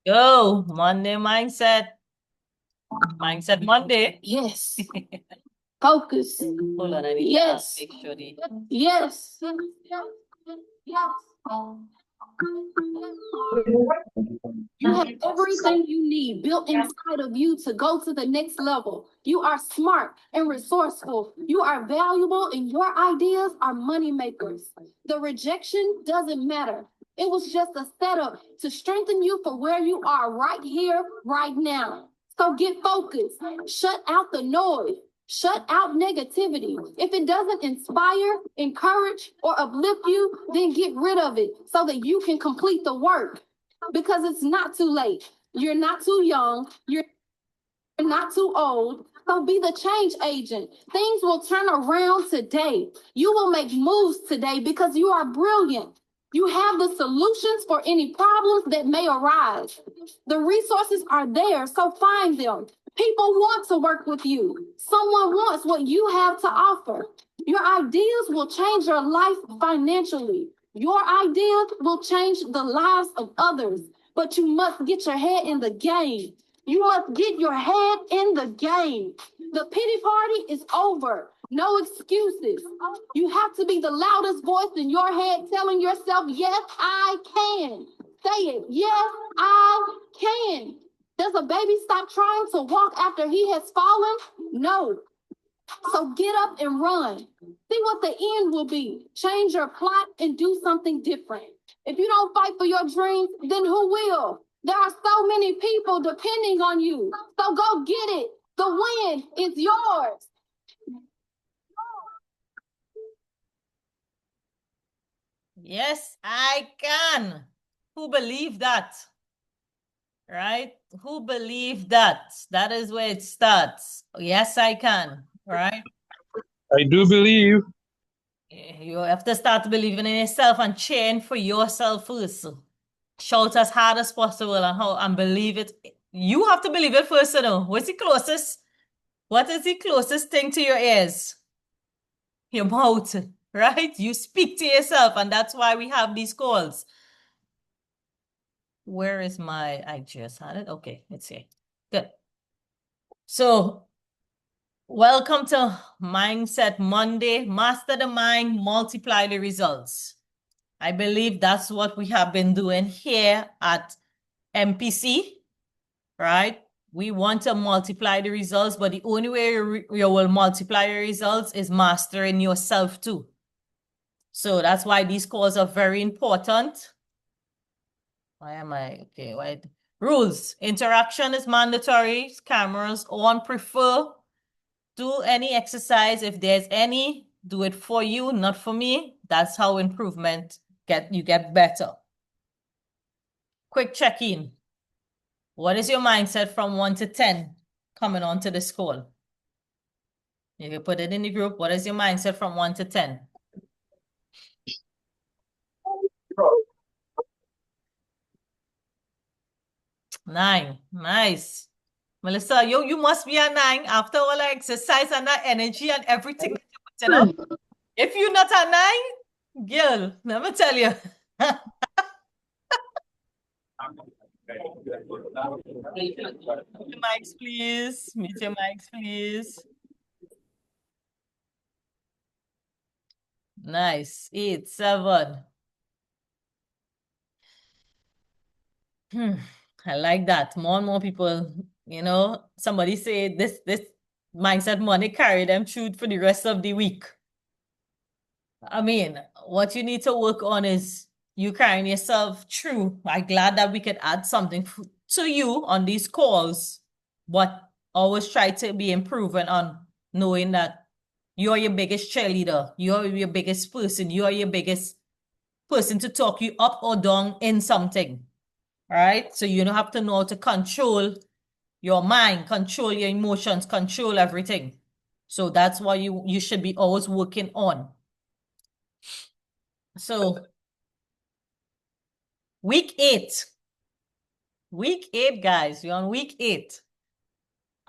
Go, Monday mindset. Mindset Monday. Yes. Focus. Hold on, I need Yes. to make sure Yes. Yes. You have everything you need built inside of you to go to the next level. You are smart and resourceful. You are valuable, and your ideas are money makers. The rejection doesn't matter. It was just a setup to strengthen you for where you are right here, right now. So get focused. Shut out the noise. Shut out negativity. If it doesn't inspire, encourage, or uplift you, then get rid of it so that you can complete the work. Because it's not too late. You're not too young. You're not too old. So be the change agent. Things will turn around today. You will make moves today because you are brilliant. You have the solutions for any problems that may arise. The resources are there, so find them. People want to work with you. Someone wants what you have to offer. Your ideas will change your life financially. Your ideas will change the lives of others, but you must get your head in the game. You must get your head in the game. The pity party is over. No excuses. You have to be the loudest voice in your head telling yourself, yes, I can. Say it. Yes, I can. Does a baby stop trying to walk after he has fallen? No. So get up and run. See what the end will be. Change your plot and do something different. If you don't fight for your dreams, then who will? There are so many people depending on you. So go get it. The win is yours. Yes, I can. Who believe that? Right? Who believe that? That is where it starts. Yes, I can. Right? I do believe. You have to start believing in yourself and cheering for yourself first. Shout as hard as possible and believe it. You have to believe it first, you know. What's the closest? What is the closest thing to your ears? Your mouth, right? You speak to yourself, and that's why we have these calls. Where is I just had it. Okay, let's see. Good. So, welcome to Mindset Monday. Master the mind, multiply the results. I believe that's what we have been doing here at MPC, right? We want to multiply the results, but the only way you will multiply your results is mastering yourself too. So that's why these calls are very important. Why am I? Okay, why? Rules. Interaction is mandatory. Cameras on. Prefer. Do any exercise. If there's any, do it for you, not for me. That's how improvement you get better. Quick check-in. What is your mindset from 1 to 10 coming on to this call? You can put it in the group. What is your mindset from 1 to 10? 9. Nice. Melissa, you must be a 9 after all the exercise and that energy and everything that you're putting up. If you're not a 9, girl, let me tell you. Mute your mics, please. Mute your mics, please. Nice. 8, 7. I like that. More and more people, somebody say this mindset money carry them through for the rest of the week. I mean, what you need to work on is you carrying yourself through. I'm glad that we could add something to you on these calls, but always try to be improving on knowing that you're your biggest cheerleader. You're your biggest person. You're your biggest person to talk you up or down in something. Right? So you don't have to know how to control your mind, control your emotions, control everything. So that's why you should be always working on. So week 8. Week 8, guys. We're on week 8.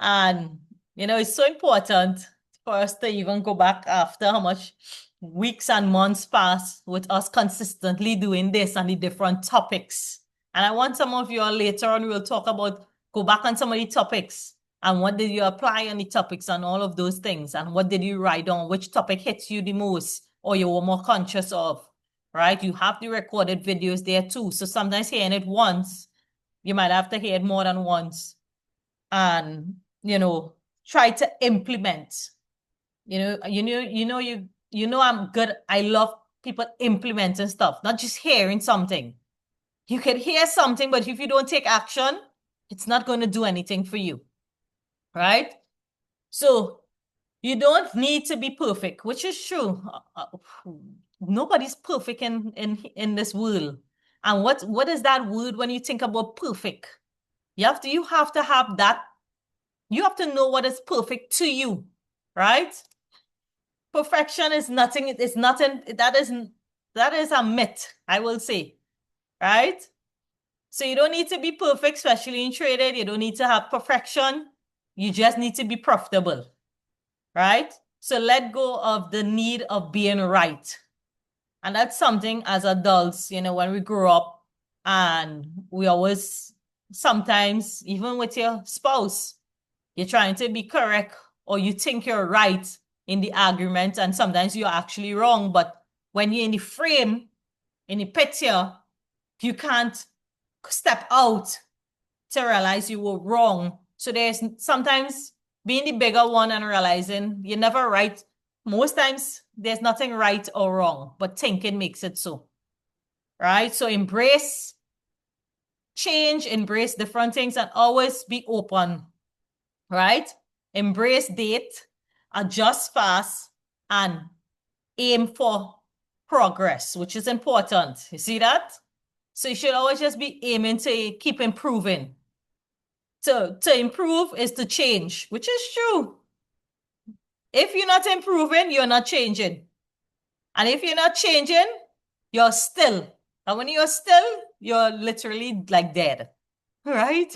And it's so important for us to even go back after how much weeks and months pass with us consistently doing this and the different topics. And I want some of you all later on, we'll talk about, go back on some of the topics and what did you apply on the topics and all of those things. And what did you write on? Which topic hits you the most or you were more conscious of, right? You have the recorded videos there too. So sometimes hearing it once, you might have to hear it more than once and, try to implement. I'm good. I love people implementing stuff, not just hearing something. You can hear something, but if you don't take action, it's not going to do anything for you, right? So you don't need to be perfect, which is true. Nobody's perfect in this world. And what is that word when you think about perfect? You have to have that. You have to know what is perfect to you, right? Perfection is nothing. It's nothing. That is a myth, I will say, right? So you don't need to be perfect, especially in trading. You don't need to have perfection. You just need to be profitable, right? So let go of the need of being right. And that's something as adults, when we grow up and we always, sometimes, even with your spouse, you're trying to be correct or you think you're right in the argument and sometimes you're actually wrong. But when you're in the frame, in the picture, you can't step out to realize you were wrong. So there's sometimes being the bigger one and realizing you're never right. Most times there's nothing right or wrong, but thinking makes it so, right? So embrace change, embrace different things, and always be open, right? Embrace date, adjust fast, and aim for progress, which is important. You see that? So you should always just be aiming to keep improving. To improve is to change, which is true. If you're not improving, you're not changing. And if you're not changing, you're still. And when you're still, you're literally like dead, right?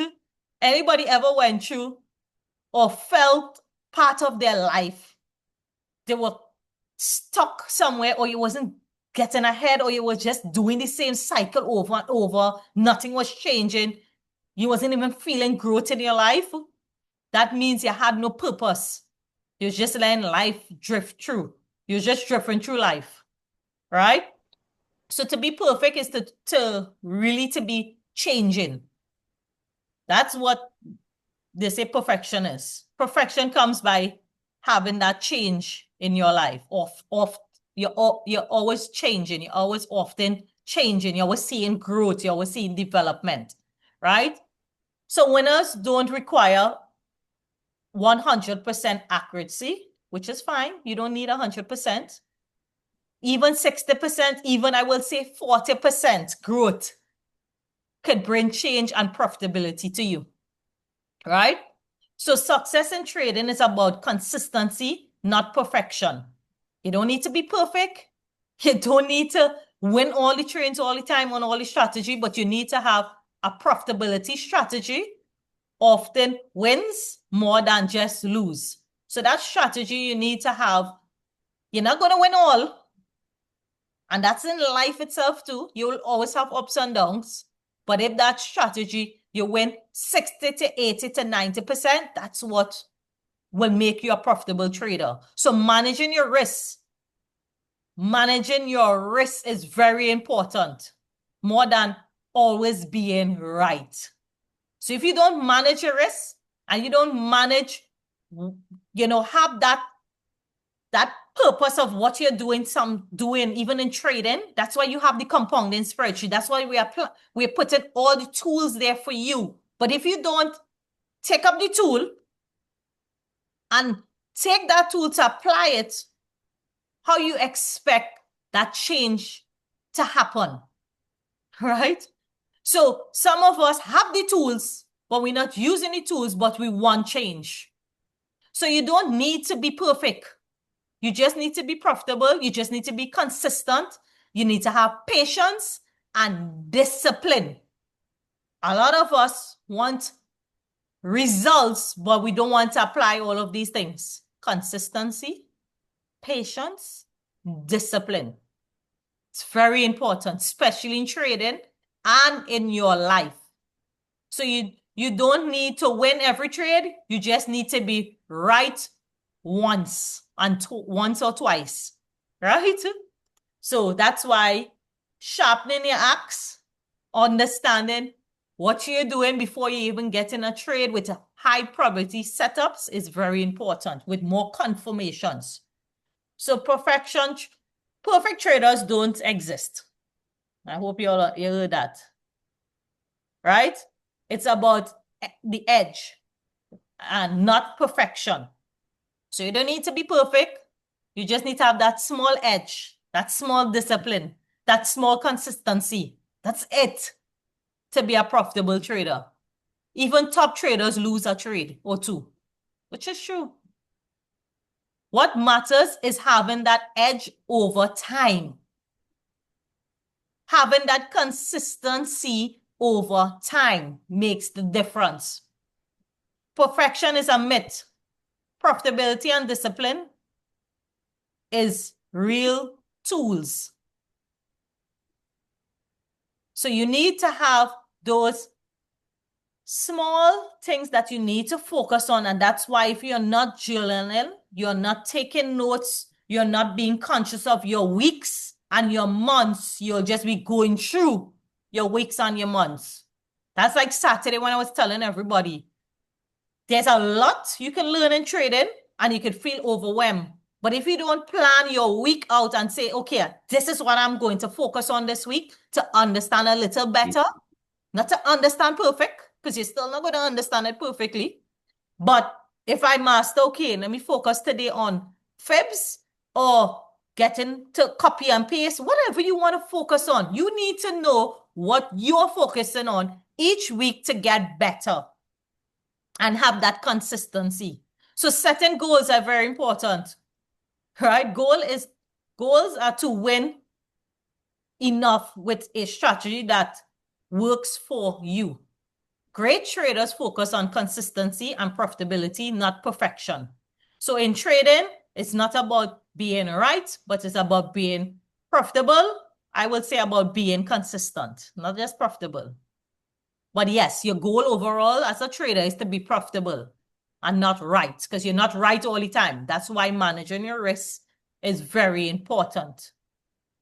Anybody ever went through or felt part of their life they were stuck somewhere, or you wasn't getting ahead, or you were just doing the same cycle over and over, nothing was changing, you wasn't even feeling growth in your life? That means you had no purpose. You're just letting life drift through. You're just drifting through life, right? So to be perfect is to really to be changing. That's what they say perfection is. Perfection comes by having that change in your life. You're always changing. You're always often changing. You're always seeing growth. You're always seeing development, right? So winners don't require 100% accuracy, which is fine. You don't need 100%. Even 60%, even I will say 40% growth could bring change and profitability to you, right? So success in trading is about consistency, not perfection. You don't need to be perfect. You don't need to win all the trades all the time on all the strategy, but you need to have a profitability strategy. Often wins more than just lose. So that strategy you need to have. You're not going to win all. And that's in life itself too. You'll always have ups and downs. But if that strategy, you win 60 to 80 to 90%, that's what will make you a profitable trader. So managing your risks. Managing your risk is very important, more than always being right. So if you don't manage your risk and you don't manage, have that purpose of what you're doing, even in trading, that's why you have the compounding spreadsheet. That's why we're putting all the tools there for you. But if you don't take up the tool and take that tool to apply it, how you expect that change to happen, right? So some of us have the tools, but we're not using the tools, but we want change. So you don't need to be perfect. You just need to be profitable. You just need to be consistent. You need to have patience and discipline. A lot of us want results, but we don't want to apply all of these things. Consistency, patience, discipline. It's very important, especially in trading and in your life. So you don't need to win every trade. You just need to be right once or twice, right? So that's why sharpening your axe, understanding what you're doing before you even get in a trade with a high probability setups is very important with more confirmations. So perfect traders don't exist. I hope you heard that, right? It's about the edge and not perfection. So you don't need to be perfect. You just need to have that small edge, that small discipline, that small consistency. That's it to be a profitable trader. Even top traders lose a trade or two, which is true. What matters is having that edge over time. Having that consistency over time makes the difference. Perfection is a myth. Profitability and discipline is real tools. So you need to have those small things that you need to focus on. And that's why if you're not journaling, you're not taking notes, you're not being conscious of your weeks and your months, you'll just be going through your weeks and your months. That's like Saturday when I was telling everybody, there's a lot you can learn in trading and you can feel overwhelmed. But if you don't plan your week out and say, okay, this is what I'm going to focus on this week to understand a little better, not to understand perfect, because you're still not going to understand it perfectly. But if I master, okay, let me focus today on fibs or getting to copy and paste, whatever you want to focus on. You need to know what you're focusing on each week to get better and have that consistency. So setting goals are very important, right? Goals are to win enough with a strategy that works for you. Great traders focus on consistency and profitability, not perfection. So in trading, it's not about being right, but it's about being profitable. I would say about being consistent, not just profitable. But yes, your goal overall as a trader is to be profitable and not right, because you're not right all the time. That's why managing your risks is very important.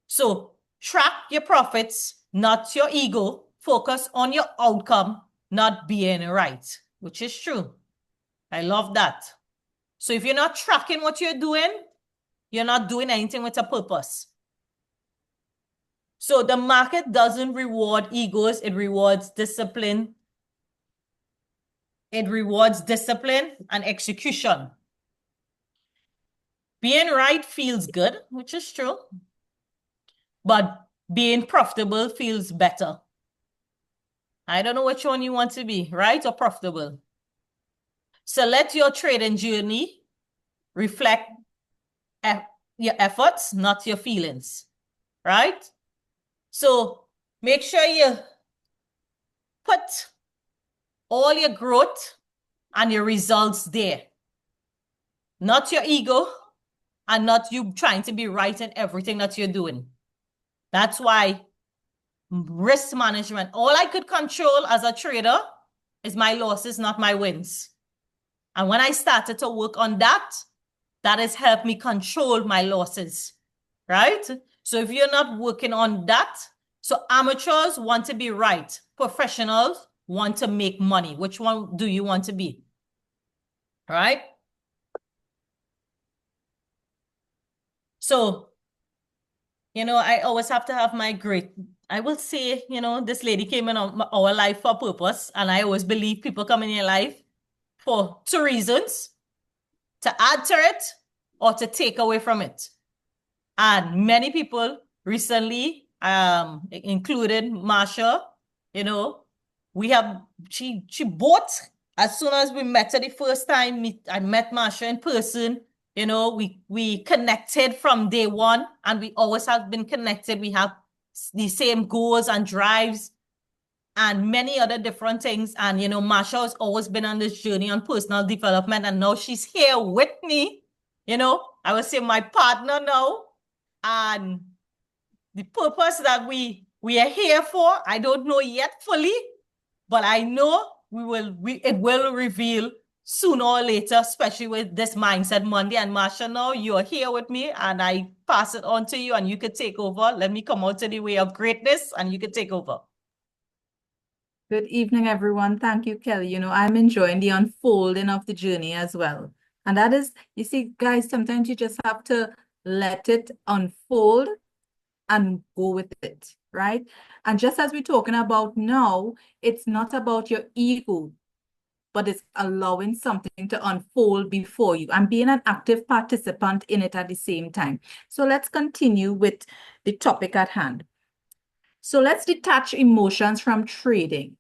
So track your profits, not your ego. Focus on your outcome, not being right, which is true. I love that. So if you're not tracking what you're not doing anything with a purpose. So the market doesn't reward egos, it rewards discipline. It rewards discipline and execution. Being right feels good, which is true. But being profitable feels better. I don't know which one you want to be, right or profitable. So let your trading journey reflect your efforts, not your feelings, right? So make sure you put all your growth and your results there. Not your ego and not you trying to be right in everything that you're doing. That's why risk management, all I could control as a trader is my losses, not my wins. And when I started to work on that, that has helped me control my losses, right? So if you're not working on that, so amateurs want to be right. Professionals want to make money. Which one do you want to be? Right? So, I always have to have I will say, this lady came in our life for a purpose. And I always believe people come in your life for two reasons: to add to it or to take away from it. And many people recently, included Marsha, she bought as soon as we met her the first time. I met Marsha in person. We connected from day one, and we always have been connected. We have the same goals and drives and many other different things. And, Marsha has always been on this journey on personal development, and now she's here with me. I would say my partner now. And the purpose that we are here for, I don't know yet fully, but I know it will reveal sooner or later, especially with this Mindset Monday. And Marsha, now you're here with me, and I pass it on to you, and you could take over. Let me come out to the way of greatness, and you could take over. Good evening, everyone. Thank you, Kelly. You know, I'm enjoying the unfolding of the journey as well. And that is, you see, guys, sometimes you just have to let it unfold and go with it, right? And just as we're talking about now, it's not about your ego, but it's allowing something to unfold before you and being an active participant in it at the same time. So let's continue with the topic at hand. So let's detach emotions from trading.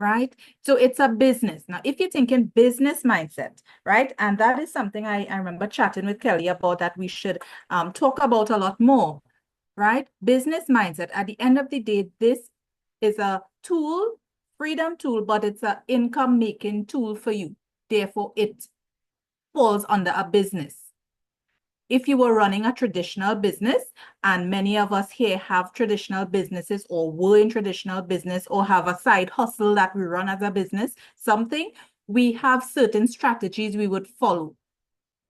Right? So it's a business. Now, if you're thinking business mindset, right? And that is something I remember chatting with Kelly about that we should talk about a lot more, right? Business mindset. At the end of the day, this is a tool, freedom tool, but it's an income making tool for you. Therefore, it falls under a business. If you were running a traditional business, and many of us here have traditional businesses or were in traditional business or have a side hustle that we run as a business, something, we have certain strategies we would follow.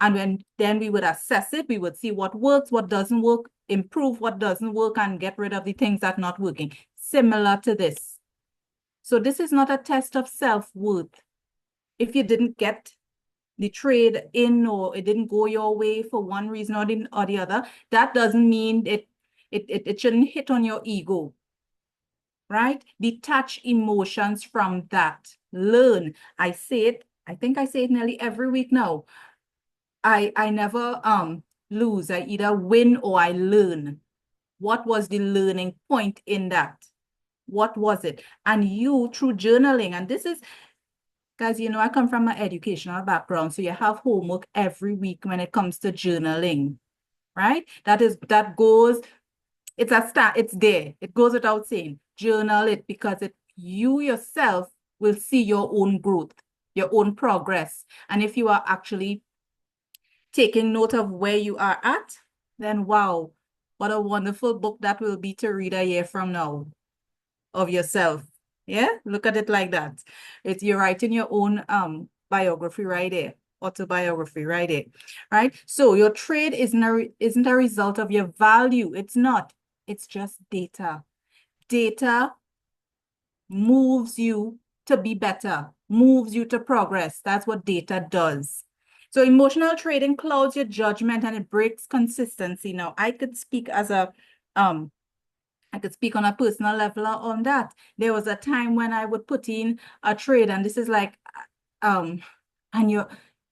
And then we would assess it, we would see what works, what doesn't work, improve what doesn't work, and get rid of the things that are not working. Similar to this. So this is not a test of self-worth. If you didn't get the trade in or it didn't go your way for one reason or the other, that doesn't mean it shouldn't hit on your ego, right? Detach emotions from that. Learn. I say it, I think I say it nearly every week now. I never lose. I either win or I learn. What was the learning point in that? What was it? And you, through journaling, and this is, guys, you know, I come from an educational background, so you have homework every week when it comes to journaling, right? That goes, it's there. It goes without saying. Journal it because you yourself will see your own growth, your own progress. And if you are actually taking note of where you are at, then wow, what a wonderful book that will be to read a year from now of yourself. Yeah, look at it like that. You're writing your own biography right there, autobiography right there, right? So your trade isn't a result of your value. It's not. It's just data. Data moves you to be better, moves you to progress. That's what data does. So emotional trading clouds your judgment and it breaks consistency. Now, I could speak I could speak on a personal level on that. There was a time when I would put in a trade, and this is like, and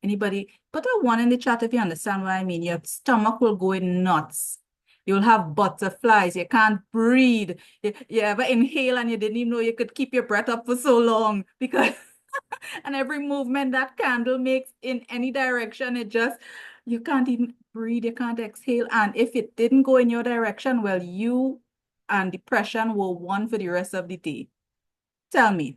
anybody, put a 1 in the chat if you understand what I mean. Your stomach will go in knots. You'll have butterflies. You can't breathe. You ever inhale and you didn't even know you could keep your breath up for so long because, and every movement that candle makes in any direction, you can't even breathe. You can't exhale. And if it didn't go in your direction, well, you and depression were one for the rest of the day. Tell me.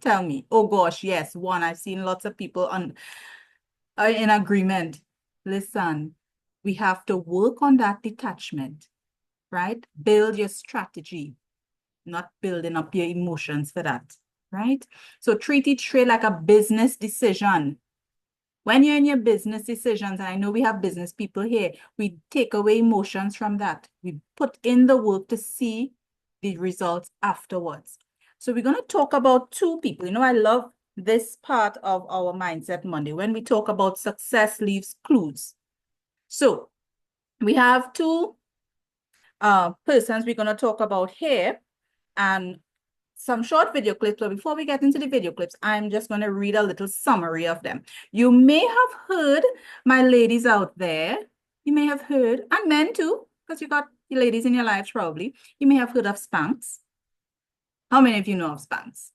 Oh gosh, yes, one. I've seen lots of people in agreement. Listen, we have to work on that detachment, right? Build your strategy, not building up your emotions for that, right? So treat each trade like a business decision. When you're in your business decisions, and I know we have business people here, we take away emotions from that. We put in the work to see the results afterwards. So we're going to talk about two people. You know, I love this part of our Mindset Monday when we talk about success leaves clues. So we have two persons we're going to talk about here and some short video clips. But before we get into the video clips, I'm just going to read a little summary of them. You may have heard, my ladies out there, you may have heard, and men too, because you got the ladies in your lives probably, you may have heard of Spanx. How many of you know of Spanx?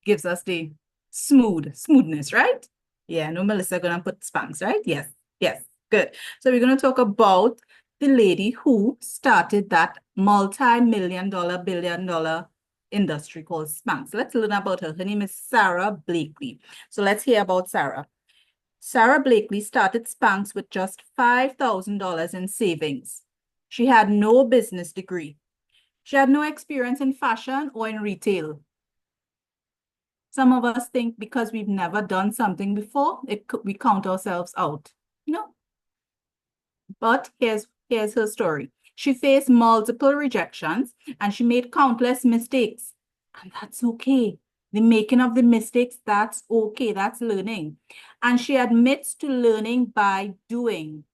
Gives us the smoothness, right? Yeah, no, Melissa gonna put Spanx, right? Yes, good. So we're gonna talk about the lady who started that multi-million-dollar, billion-dollar industry called Spanx. Let's learn about her. Her name is Sarah Blakely. So let's hear about Sarah. Sarah Blakely started Spanx with just $5,000 in savings. She had no business degree. She had no experience in fashion or in retail. Some of us think because we've never done something before, we count ourselves out. No. But here's her story. She faced multiple rejections and she made countless mistakes. And that's okay. The making of the mistakes, that's okay. That's learning. And she admits to learning by doing.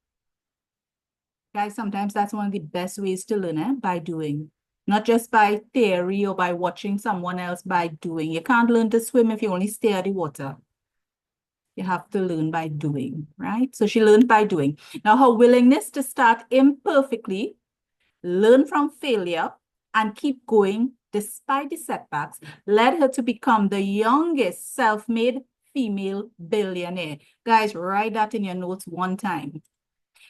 Guys, sometimes that's one of the best ways to learn, by doing. Not just by theory or by watching someone else, by doing. You can't learn to swim if you only stare at the water. You have to learn by doing, right? So she learned by doing. Now, her willingness to start imperfectly, learn from failure, and keep going despite the setbacks led her to become the youngest self-made female billionaire. Guys, write that in your notes one time.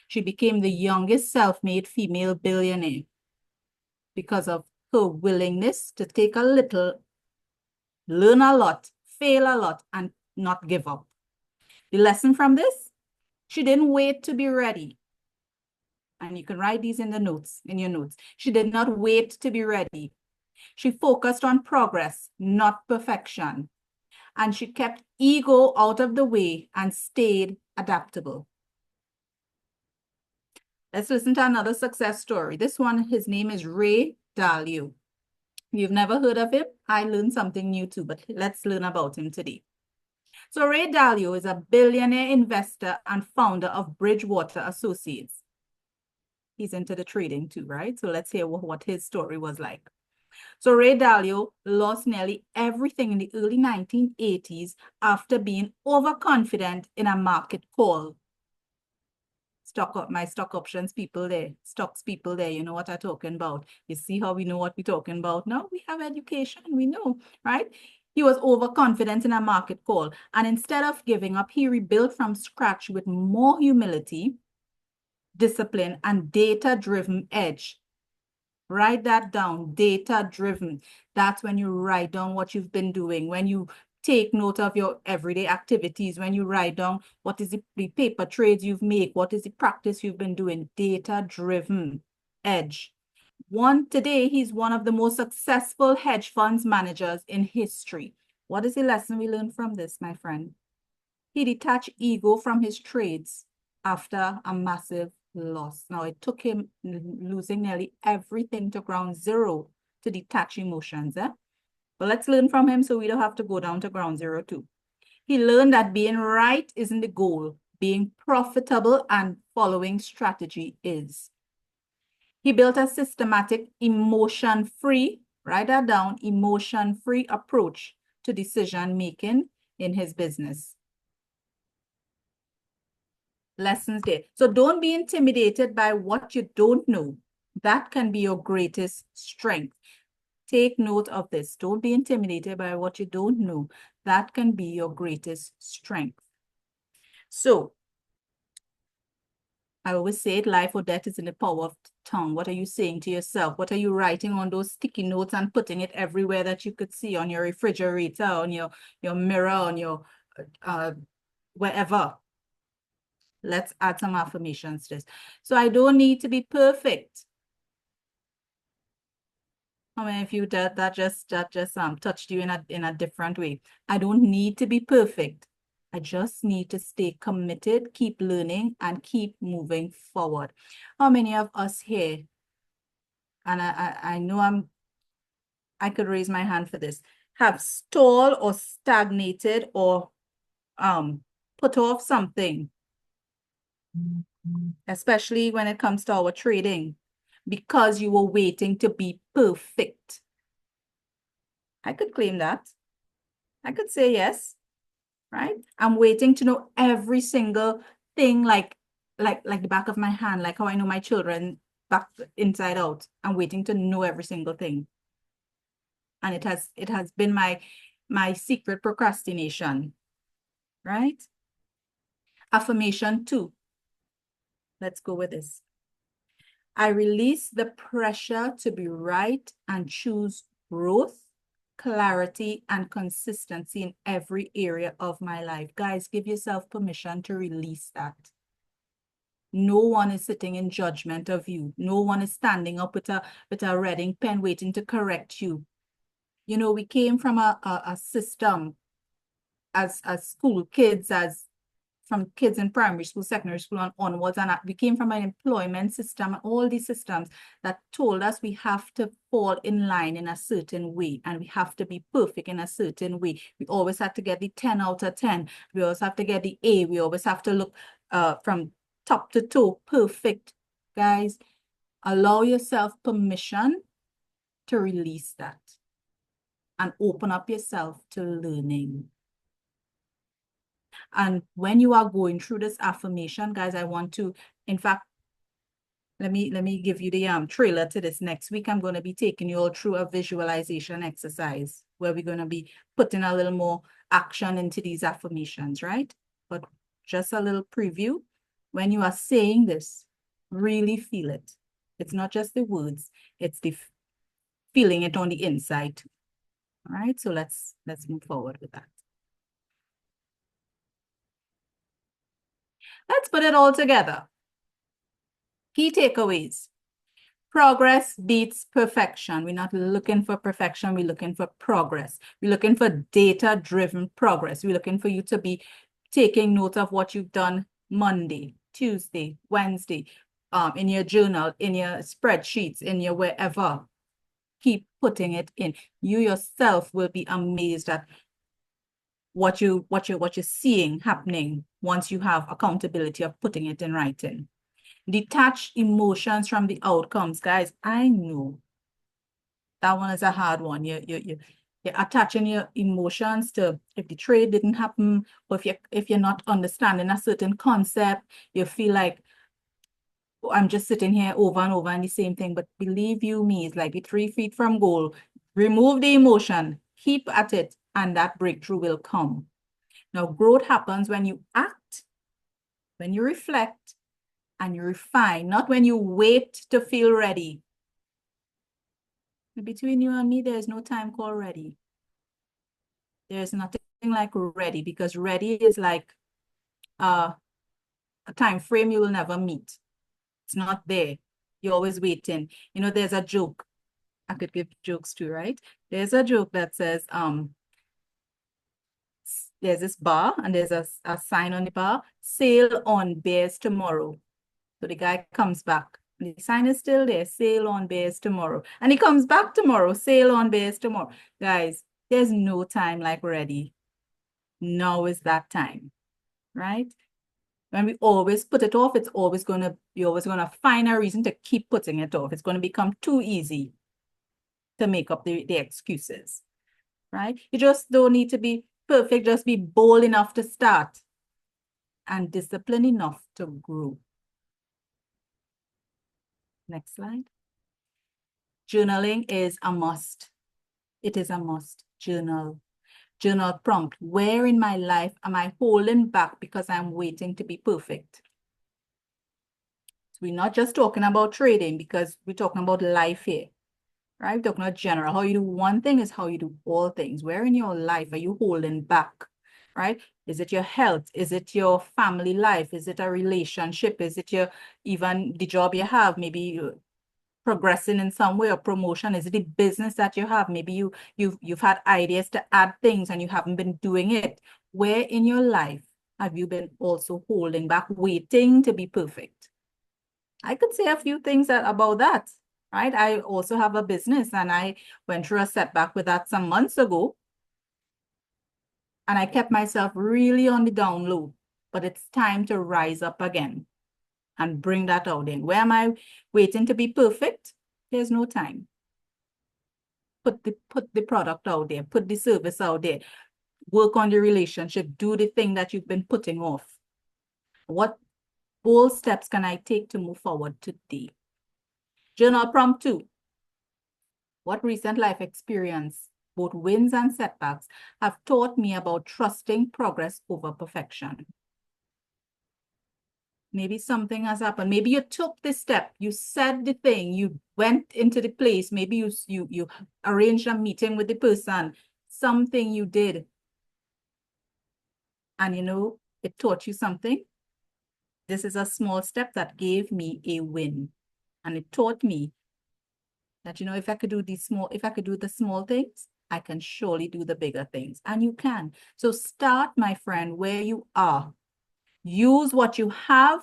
She became the youngest self-made female billionaire because of her willingness to take a little, learn a lot, fail a lot, and not give up. The lesson from this, she didn't wait to be ready. And you can write these in the notes, in your notes. She did not wait to be ready. She focused on progress, not perfection. And she kept ego out of the way and stayed adaptable. Let's listen to another success story. This one, his name is Ray Dalio. If you've never heard of him, I learned something new too, but let's learn about him today. So Ray Dalio is a billionaire investor and founder of Bridgewater Associates. He's into the trading too, right? So let's hear what his story was like. So Ray Dalio lost nearly everything in the early 1980s after being overconfident in a market call. My stock options people there, stocks people there, you know what I'm talking about. You see how we know what we're talking about now? We have education, we know, right? He was overconfident in a market call. And instead of giving up, he rebuilt from scratch with more humility, discipline, and data-driven edge. Write that down, data-driven. That's when you write down what you've been doing, when you take note of your everyday activities, when you write down what is the paper trades you've made, what is the practice you've been doing, data-driven edge. Today, he's one of the most successful hedge funds managers in history. What is the lesson we learned from this, my friend? He detached ego from his trades after a massive loss. Now, it took him losing nearly everything to ground zero to detach emotions. But let's learn from him so we don't have to go down to ground zero too. He learned that being right isn't the goal. Being profitable and following strategy is. He built a systematic, emotion-free, write that down, emotion-free approach to decision-making in his business. Lessons there. So don't be intimidated by what you don't know. That can be your greatest strength. Take note of this. Don't be intimidated by what you don't know. That can be your greatest strength. So I always say it, life or death is in the power of the tongue. What are you saying to yourself? What are you writing on those sticky notes and putting it everywhere that you could see, on your refrigerator, on your mirror, on your wherever? Let's add some affirmations to this. So I don't need to be perfect. How many of you that just touched you in a different way? I don't need to be perfect. I just need to stay committed, keep learning, and keep moving forward. How many of us here, and I know I could raise my hand for this, have stalled or stagnated or put off something, especially when it comes to our trading, because you were waiting to be perfect? I could claim that. I could say yes, right? I'm waiting to know every single thing, like the back of my hand, like how I know my children back inside out. I'm waiting to know every single thing. And it has been my secret procrastination, right? Affirmation 2. Let's go with this. I release the pressure to be right and choose growth, clarity, and consistency in every area of my life. Guys, give yourself permission to release that. No one is sitting in judgment of you. No one is standing up with a red ink pen waiting to correct you. You know, we came from a system as school kids, from kids in primary school, secondary school, and onwards. And we came from an employment system, all these systems that told us we have to fall in line in a certain way, and we have to be perfect in a certain way. We always have to get the 10 out of 10. We always have to get the A. We always have to look from top to toe perfect. Guys, allow yourself permission to release that and open up yourself to learning. And when you are going through this affirmation, guys, I want to, in fact, let me give you the trailer to this. Next week, I'm going to be taking you all through a visualization exercise where we're going to be putting a little more action into these affirmations, right? But just a little preview. When you are saying this, really feel it. It's not just the words, it's the feeling it on the inside. All right, so let's move forward with that. Let's put it all together. Key takeaways. Progress beats perfection. We're not looking for perfection. We're looking for progress. We're looking for data-driven progress. We're looking for you to be taking note of what you've done Monday, Tuesday, Wednesday, in your journal, in your spreadsheets, in your wherever. Keep putting it in. You yourself will be amazed at what you're seeing happening once you have accountability of putting it in writing. Detach emotions from the outcomes, guys. I know that one is a hard one. You're attaching your emotions to if the trade didn't happen, or if you're not understanding a certain concept, you feel like, oh, I'm just sitting here over and over and the same thing. But believe you me, it's like the 3 feet from goal. Remove the emotion, keep at it, and that breakthrough will come. Now, growth happens when you act, when you reflect, and you refine, not when you wait to feel ready. Between you and me, there's no time called ready. There's nothing like ready, because ready is like a time frame you will never meet. It's not there. You're always waiting. You know, there's a joke. I could give jokes too, right? There's a joke that says, there's this bar and there's a sign on the bar, sail on bears tomorrow. So the guy comes back. The sign is still there, sail on bears tomorrow. And he comes back tomorrow, sail on bears tomorrow. Guys, there's no time like ready. Now is that time, right? When we always put it off, you're always gonna find a reason to keep putting it off. It's gonna become too easy to make up the excuses, right? You just don't need to be perfect, just be bold enough to start and disciplined enough to grow. Next slide. Journaling is a must. It is a must. Journal. Journal prompt. Where in my life am I holding back because I'm waiting to be perfect? So we're not just talking about trading, because we're talking about life here, right? We're talking about general. How you do one thing is how you do all things. Where in your life are you holding back, right? Is it your health? Is it your family life? Is it a relationship? Is it even the job you have? Maybe you're progressing in some way, or promotion. Is it the business that you have? Maybe you've had ideas to add things and you haven't been doing it. Where in your life have you been also holding back, waiting to be perfect? I could say a few things about that, right? I also have a business and I went through a setback with that some months ago. And I kept myself really on the down low, but it's time to rise up again and bring that out in. Where am I waiting to be perfect? There's no time. Put the product out there, put the service out there, work on the relationship, do the thing that you've been putting off. What bold steps can I take to move forward today? Journal prompt 2. What recent life experience, both wins and setbacks, have taught me about trusting progress over perfection? Maybe something has happened. Maybe you took the step, you said the thing, you went into the place, maybe you arranged a meeting with the person, something you did, and it taught you something. This is a small step that gave me a win. And it taught me that, if I could do the small things, I can surely do the bigger things. And you can. So start, my friend, where you are. Use what you have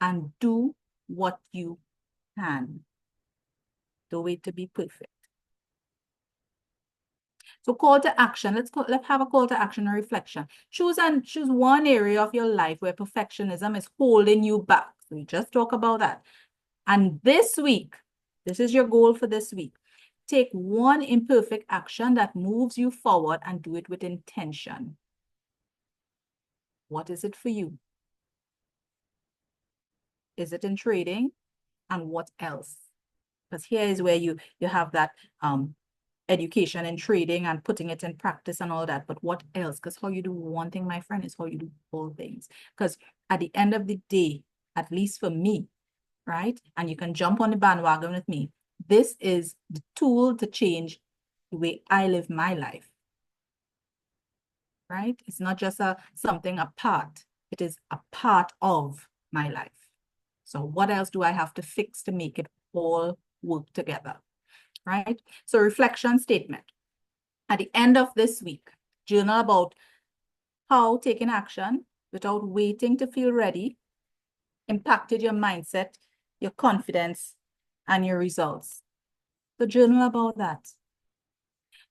and do what you can. Don't wait to be perfect. So call to action. Let's have a call to action and reflection. Choose one area of your life where perfectionism is holding you back. We just talk about that. And this week, this is your goal for this week. Take one imperfect action that moves you forward and do it with intention. What is it for you? Is it in trading? And what else? Because here is where you have that education in trading and putting it in practice and all that. But what else? Because how you do one thing, my friend, is how you do all things. Because at the end of the day, at least for me, right? And you can jump on the bandwagon with me. This is the tool to change the way I live my life, right? It's not just something apart. It is a part of my life. So what else do I have to fix to make it all work together, right? So reflection statement. At the end of this week, journal about how taking action without waiting to feel ready impacted your mindset, your confidence, and your results. So journal about that.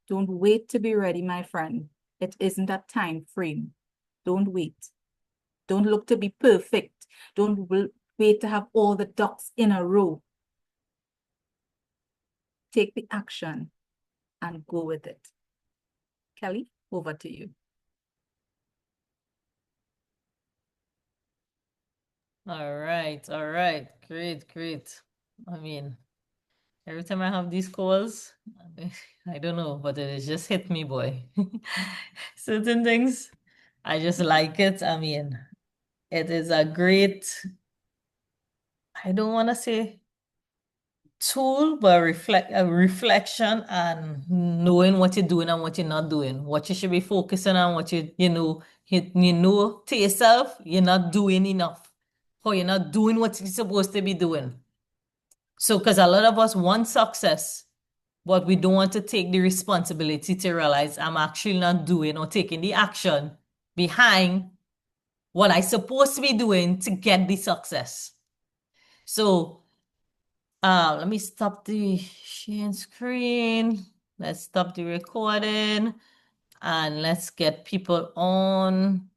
Don't wait to be ready, my friend. It isn't a time frame. Don't wait. Don't look to be perfect. Don't wait to have all the ducks in a row. Take the action and go with it. Kelly, over to you. All right, all right. Great, great. I mean, every time I have these calls, I don't know, but it has just hit me, boy. Certain things, I just like it. I mean, it is a great, I don't want to say tool, but a reflection and knowing what you're doing and what you're not doing, what you should be focusing on, what you know to yourself, you're not doing enough, or you're not doing what you're supposed to be doing. So, because a lot of us want success, but we don't want to take the responsibility to realize I'm actually not doing or taking the action behind what I supposed to be doing to get the success. So, let me stop the sharing screen. Let's stop the recording and let's get people on.